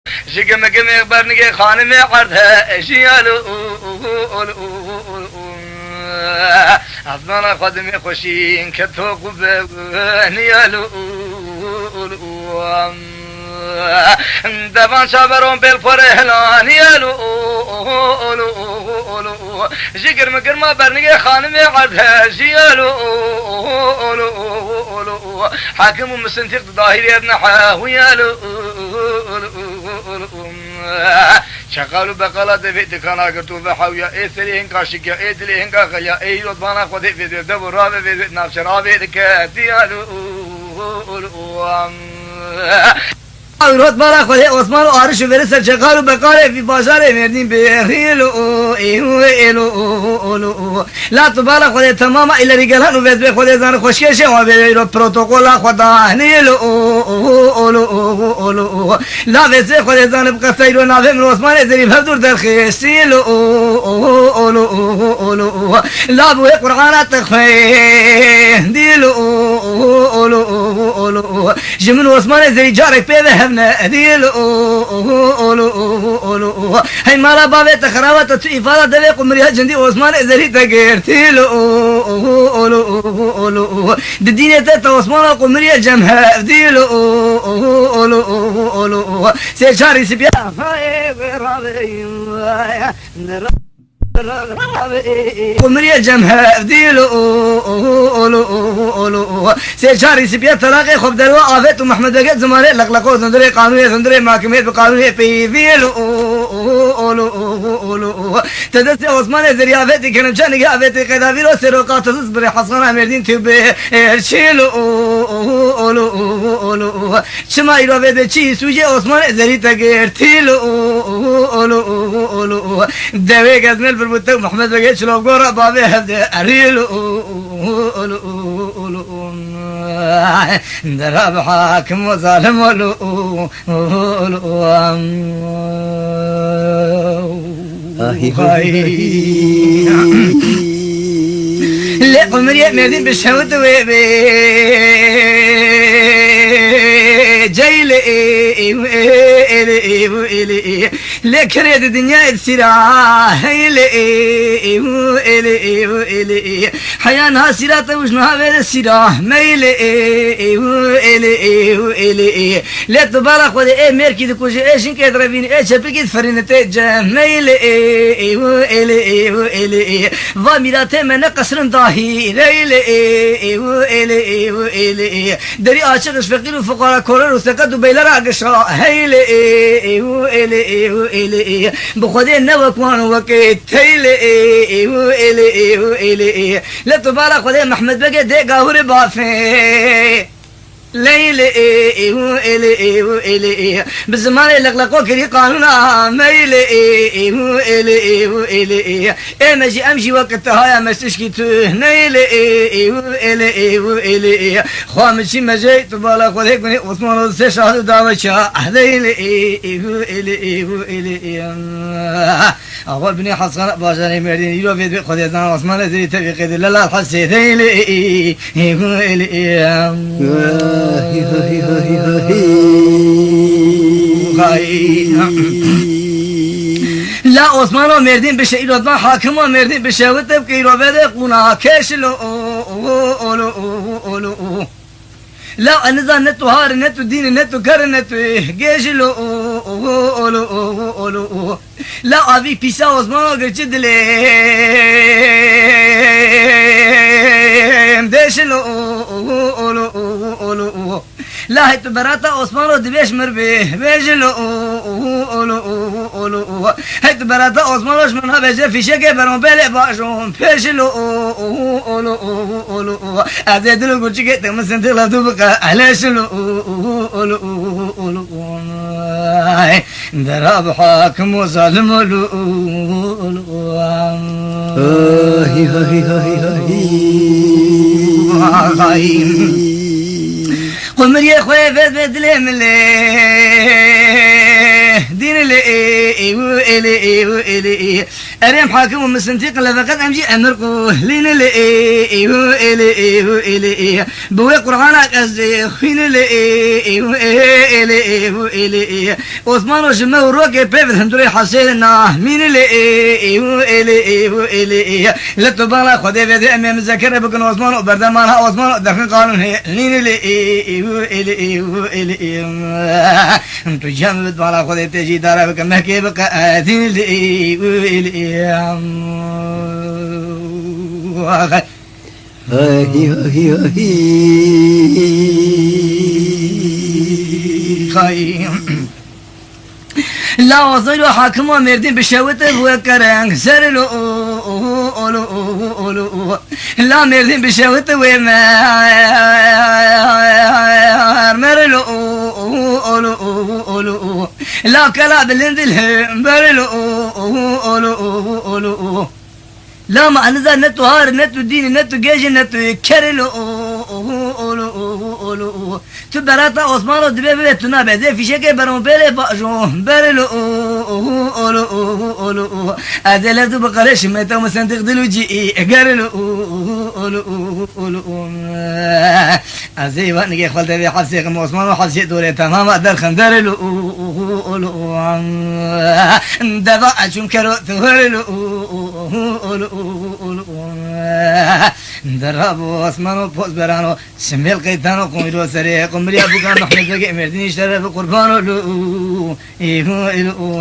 جگم گم برنگه خانم عرضه اشیالو أفضل خدمي خوشين كتوق بنيالو دفن شابرون بالفرهلان يالو جقر مقر ما برنقي خانمي عدها جيالو حاكم مسنتق ظاهري ابن حاهو يالو شغالو بقالة دفيت كانا قرتو بحاويا اي سريهن كاشيكيا اي دليهن كاخيا اي رضبانا خودي في دبو رابي في نافش رابي دكاتيالو رد بارا خود عثمان آرش و برسر شغال و بقاره في بازار مردین بخیلو ایلو لا تو بارا خود تمام ایل ریگلان و بزبه خود زن خوشکشه و بیرو پروتوکولا خدا نیلو لا بزبه خود زن بقفیل و نافم عثمان زریب هفدور در خیسیلو لا بوه قرآن تخفی دیلو جمن عثمان زری جارك بيبه ناديل هاي مالا بابي تخراوات إفادة دبي قمريها جندي عثمان إزري تقيرتيل ددينة تاتا عثمان قمريها جمها ديل سيشاري سبيا قمرية جمها ديلو سيشاري سبيا تلاقي خب دلوا آفت ومحمد بقيت زمانه لقلقو زندري قانونية زندري محكمية بقانونية في فيلو تدسي عثمان زري آفتي كنم شاني آفتي قدافيلو سيروقات تصبري حصانا مردين تبه ارشيلو شما ايرو بده چي سوجي عثمان زري تقيرتيلو دوي قزمل بالبوتو محمد بقيت شلو قورا بابي هبدي اريلو دراب حاكم وظالم ولو اللي قمرية مردين بشهوت ويبي جايلي لكن هذه الدنيا السراح حيانها سراطة وشنها بين السراح لا تبالغ خذ ايه ميركي دكوجي ايش انك يضربيني ايش بقيت فرينتي جميل ضميراتي من قصر ضاهي دري عاشق فقير وفقراء كورر وسكت وبيلر عقشا هيلي بخدي النوكوان وكيت هيلي لا تبالغ خذ محمد بقى دي قاهور بافي ليلي بالزمان لقلقو كري قانونا ميلي امجي امشي وقتها يا مستشكيتو نيلي خامشي مجي تبالا خذ كوني عثمان السشهد داوشا اول بني حسن باشاني مردين يلو في خذ زان عثمان زي تفيق لا الحسي لا عثمان ومردين بشيء رضما حاكم ومردين بشيء وتبكي ربده قنا كشلو لا أنا نتو هار نتو دين نتو كر نتو جيشلو لا أبي بيسا عثمان وقرشدلي ديشلو لا هيت براتا عثمان ودبيش مربي بيجلو هيت براتا عثمان وش منها بيجي في شكل برون بيلي باشون بيجلو أزيد له قلت كي تم سنتي لا تبقى علاشلو دراب حاكم وظالم ولو قمر يا خويا بدل ملي دين لي أريم حاكم مسنتيق لفقد أمجي أمرقو لين لي بوي قرآنك أزي خين لي عثمان وشمه روكي بيفت هندوري حسينا مين لي لتبالا خدي في ذي أمام الزكرة بكن عثمان وبردمانها عثمان دخل قانون هي لين لي انتو جامد بالا خدي تجي دارا بكن مكي بقى آذين لي لا وصلوا حاكم ومردين بشوته وكرنج سرلو لا مردين بشوته ومار مرلو لا كلا بالندل برلو لا ما أنا نتو هار نتو دين نتو جيش نتو كرلو تبراتا عثمان دبي بتنا بده في شيء برون بله باجو برلو أدلة بقرش متى مسندق دلوجي قرلو أزاي وانك خالد في حسيق عثمان وحسيق دوري تمام أدل خندرلو دفع شم كرو ثورلو درابو عثمان وفوز برانو شميل قيتانو قميرو سريع قمري أبو كان محمد بقي مردين اشترف قربانو لو إيهو إلو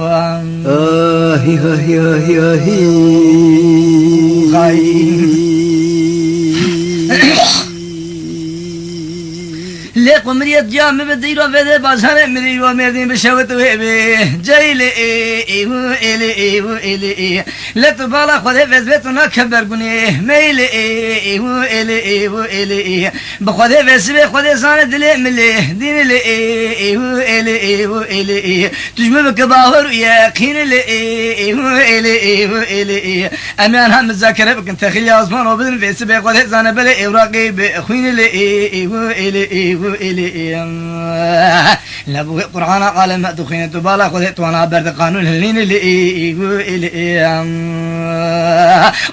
لي قمرية جام بديرو في بازار مريرو مردين بشوت وهبي جاي لي لا تبالا خذ فزبتنا كبر قني ميلي بخذ فزبه خذ صار دلي ملي دين لي تجمع كباهر يقين لي امان هم الذاكره كنت تخيل عثمان وبدن فزبه خذ زان بلي اوراقي بخوين لي لابو قرآن قال ما دخين تبالا خذت وانا برد قانون هلين اللي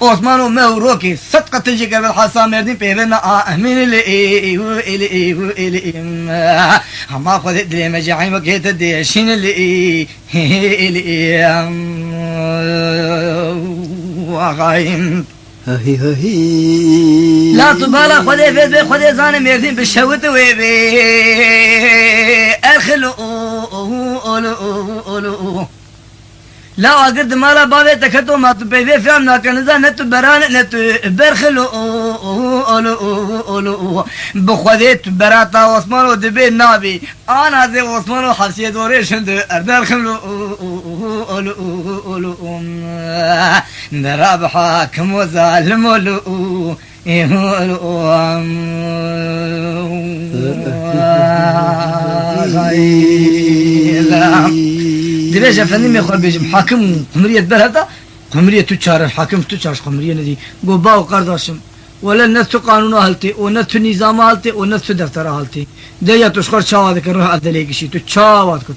عثمان وموروكي صدقة تجي قبل حسام مردين بيبنا امين اللي هما خذت لي مجاعين وكيت الديشين اللي وغايم لا تبالا خذي فيز خذي زان مردين بالشوت ويبي ارخلو لا أقدر مالا بابي تكتو ما تبي فهم ناكنزا نتو بران نتو برخلو بخذيت براتا عثمان ودبي نابي أنا زي عثمان وحسيه دوري شند أردار خلو دراب حاكم وظالم ولو دبيش أفندم يخور بيجم حاكم قمرية برهدا قمرية تجار الحاكم تجار قمرية ندي قباو قرداشم ولا نتو قانون هالتي ونتو نظام هالتي ونتو دفتر هالتي ديا تشخر شاوات كره أدليك شيء تشاوات كتو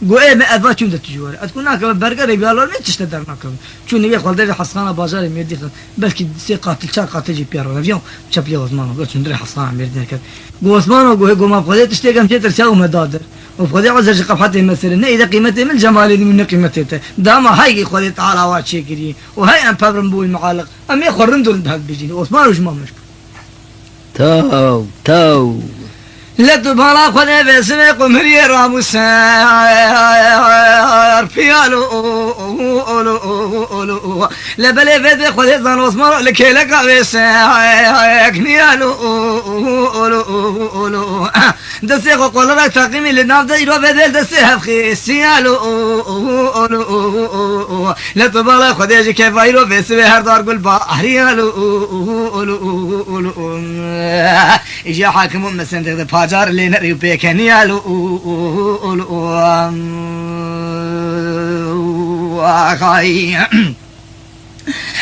قوي ما أدفع شو تجوار أتكون هناك برجر يبيعوا ما تشتدر ناكم شو نبي خالد في حصانة بازار ميردي بس كي قاتل شاق قاتل جي بيارو لفيون شابلي عثمان قلت شو ندري حصانة ميردي كذا قو عثمان وقو ما بخذت تشتغل كم ترساو مدادر وبخذ عزج قفحته مثلا إذا قيمته من جماله من قيمته دام هاي خذ تعالى واتشي كذي وهاي أنا بابرم بوي المعالق أم يخرن دول ده بيجي عثمان وش ما مشكل تو لا تبالا خذ بسمة قمري راموسار فيالو لا بلي فيد خذ زان عثمان لكيلك بساك نيالو دسي قول لك تقيمي لنام ديرو بدل دسي هفخي سيالو لا تبالا خذ يجي كيف ايرو بسمة هر دار قل بحريالو إجا حاكم مسند فاجار لين ريبي كنيالو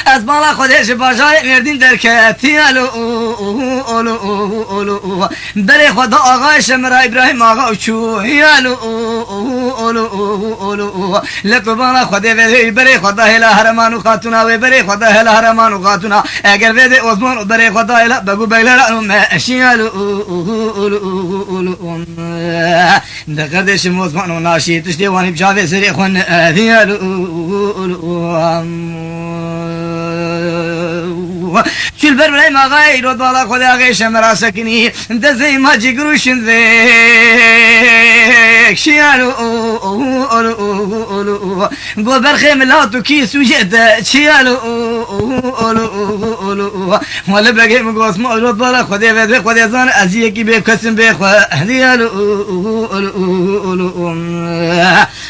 از بالا خودش باشای مردین در کتی الو بره خدا آقای شمرا ابراهیم آقا چو الو لطو بالا خدا بره خدا هلا هرمانو خاتونا و بره خدا هلا هرمانو خاتونا اگر بده عثمان بره خدا هلا بگو بگلر ماشی الو دقدش عثمان و ناشی تش دیوانی بجاوه سری خون شو البربري ما غير وضالا خدا غيش مراسكني انت زي ما جيقروشن ذيك شيالو قول برخي من لا تكيس وجد شيالو ولا بقي من قوس ما وضالا خدا بيد خدا زان ازيكي بكسم بخو ديالو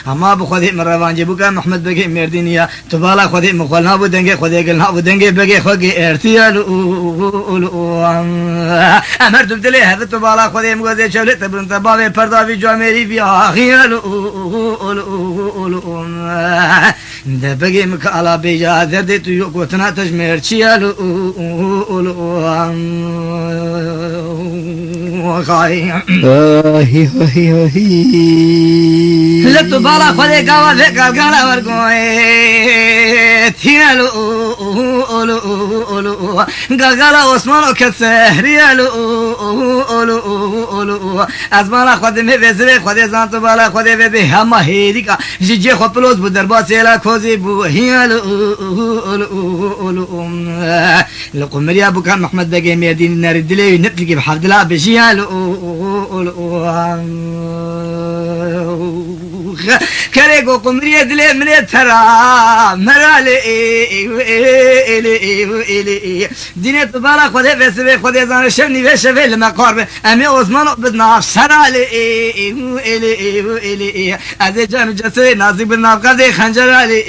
اما بخدي مروان جبوك محمد بقي مردينيا تبالا خدي مخولنا بودنگي خدي قلنا بودنگي بقي خدي ارتيال امر دبدلي هذا تبالا خدي مغزي شولي تبرن تبابي پرداوي جاميري بيا خيال ده بقي مكالا بيجا دردي تو يوكوتنا تجمير چيال لتو بالا خدي قاوا ذيك القانا ورقوي تيالو قاقالا عثمان وكسهري از بالا خودی می‌وزه خودی زانتو بالا خودی بی همه هیریکا جیجی خود پلوز بود در باسیلا کوزی بو هیالو لقمریا بکان محمد بگی میدین نردلی نتلقی بحفظ الله بجیالو كريكو قمرية دلي من ترى مرالي ديني تبارك خدي بسبي خدي زان شفني في شفي لما قارب امي عثمان بدنا سرالي ازي جام جسي نازك بدنا قدي خنجرالي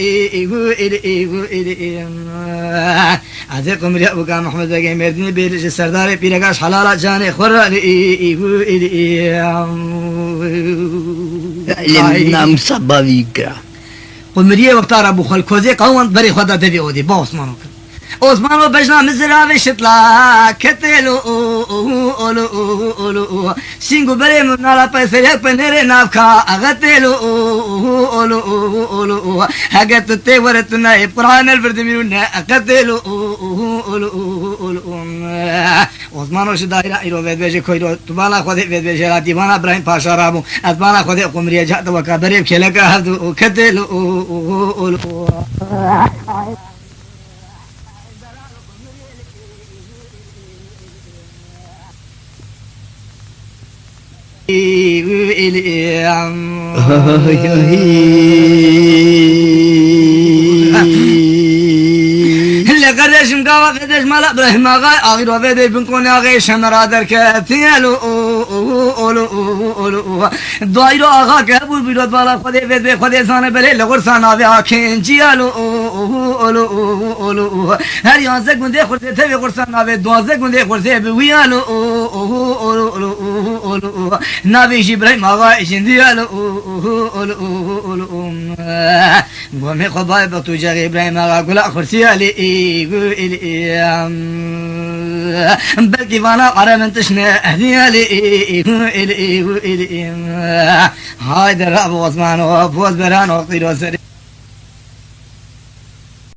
ازي قمرية بكان محمد بقي مرديني بيرج سرداري بيرقاش حلالة جاني خرالي نام صباويك قمرية وقتار ابو خلكوزي قوان بري خدا دبي اودي با عثمانو عثمانو بجنا مزراوي شتلا كتلو سينغو بري منالا پسريك پنيري نافكا اغتلو هاگت تي ورتنا قرآن البردميون اغتلو عثمانو شدائرا ايرو ويد بيجي كويرو تبالا خودي ويد بيجي را ديوانا ابراهيم پاشا رابو ازبانا خودي قمرية جات وكا بريب كيلكا هدو كتلو قدش مقاوة قدش مالا ابراهيم آغاي آغير وفيدي بنكون آغاي شمرا دركتيالو دائرو آغا كابول بيرود بالا خودي فيد خودي زانه بلي لغرسان آوي آكين جيالو هر 11 گنده خورده تبي غرسان آوي 12 گنده خورده بويالو نابيش ابراهيم آغاي جنديالو قومي خباي بطو جاغي ابراهيم آغا قلا خرسيالي بلكي فانا عرم انتشنا اهديالي هاي در ابو عثمان وفوز بران وقتي روسري